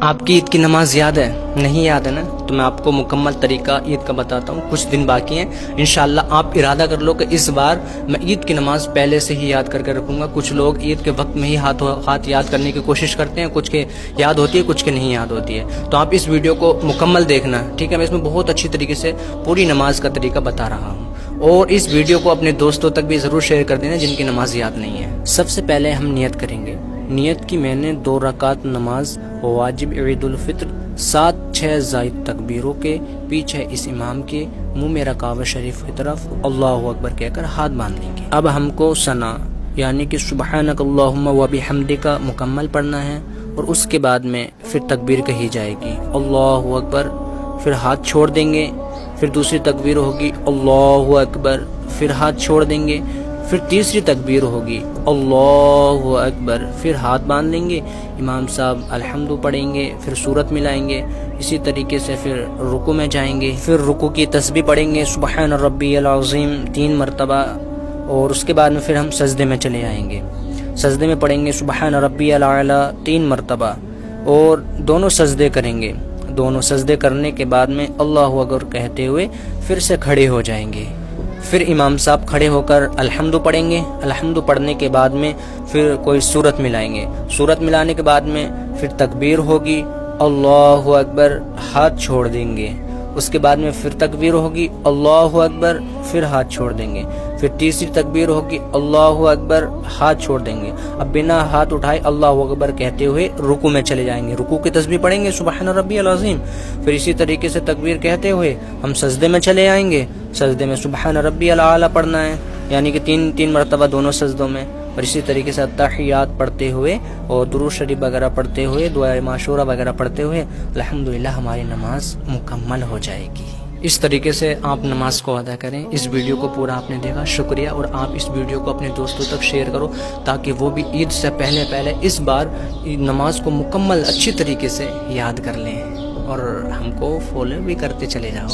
آپ کی عید کی نماز یاد ہے؟ نہیں یاد ہے نا؟ تو میں آپ کو مکمل طریقہ عید کا بتاتا ہوں. کچھ دن باقی ہیں. انشاءاللہ آپ ارادہ کر لو کہ اس بار میں عید کی نماز پہلے سے ہی یاد کر کے رکھوں گا. کچھ لوگ عید کے وقت میں ہی ہاتھ یاد کرنے کی کوشش کرتے ہیں. کچھ کے یاد ہوتی ہے, کچھ کے نہیں یاد ہوتی ہے. تو آپ اس ویڈیو کو مکمل دیکھنا, ٹھیک ہے؟ میں اس میں بہت اچھی طریقے سے پوری نماز کا طریقہ بتا رہا ہوں. اور اس ویڈیو کو اپنے دوستوں تک بھی ضرور شیئر کر دینا جن کی نماز یاد نہیں ہے. سب سے پہلے ہم نیت کریں گے. نیت کی میں نے 2 رکعت نماز واجب عید الفطر 7-6 زائد تکبیروں کے پیچھے اس امام کے منہ میں کعبہ شریف کی طرف اللہ اکبر کہہ کر ہاتھ باندھ لیں گے. اب ہم کو ثنا یعنی کہ سبحانک اللہم و بحمدک مکمل پڑھنا ہے, اور اس کے بعد میں پھر تکبیر کہی جائے گی اللہ اکبر, پھر ہاتھ چھوڑ دیں گے. پھر دوسری تکبیر ہوگی اللہ اکبر, پھر ہاتھ چھوڑ دیں گے. پھر تیسری تکبیر ہوگی اللہ اکبر, پھر ہاتھ باندھ لیں گے. امام صاحب الحمد پڑھیں گے, پھر سورت ملائیں گے. اسی طریقے سے پھر رکوع میں جائیں گے. پھر رکوع کی تسبیح پڑھیں گے سبحان ربی العظیم 3 مرتبہ, اور اس کے بعد میں پھر ہم سجدے میں چلے آئیں گے. سجدے میں پڑھیں گے سبحان ربی الاعلی 3 مرتبہ, اور دونوں سجدے کریں گے. دونوں سجدے کرنے کے بعد میں اللہ اکبر کہتے ہوئے پھر سے کھڑے ہو جائیں گے. پھر امام صاحب کھڑے ہو کر الحمد پڑھیں گے. الحمد پڑھنے کے بعد میں پھر کوئی سورت ملائیں گے. سورت ملانے کے بعد میں پھر تکبیر ہوگی اللہ اکبر, ہاتھ چھوڑ دیں گے. اس کے بعد میں پھر تکبیر ہوگی اللہ اکبر, پھر ہاتھ چھوڑ دیں گے. پھر تیسری تکبیر ہوگی اللہ اکبر, ہاتھ چھوڑ دیں گے. اب بنا ہاتھ اٹھائے اللہ اکبر کہتے ہوئے رکوع میں چلے جائیں گے. رکوع کی تسبیح پڑھیں گے سبحان ربی العظیم. پھر اسی طریقے سے تکبیر کہتے ہوئے ہم سجدے میں چلے آئیں گے. سجدے میں سبحان ربی الاعلی پڑھنا ہے, یعنی کہ 3 مرتبہ دونوں سجدوں میں. اور اسی طریقے سے تحیات پڑھتے ہوئے اور درود شریف وغیرہ پڑھتے ہوئے, دعائے معشورہ وغیرہ پڑھتے ہوئے الحمدللہ ہماری نماز مکمل ہو جائے گی. اس طریقے سے آپ نماز کو ادا کریں. اس ویڈیو کو پورا آپ نے دیکھا, شکریہ. اور آپ اس ویڈیو کو اپنے دوستوں تک شیئر کرو تاکہ وہ بھی عید سے پہلے اس بار نماز کو مکمل اچھی طریقے سے یاد کر لیں, اور ہم کو فالو بھی کرتے چلے جاؤ.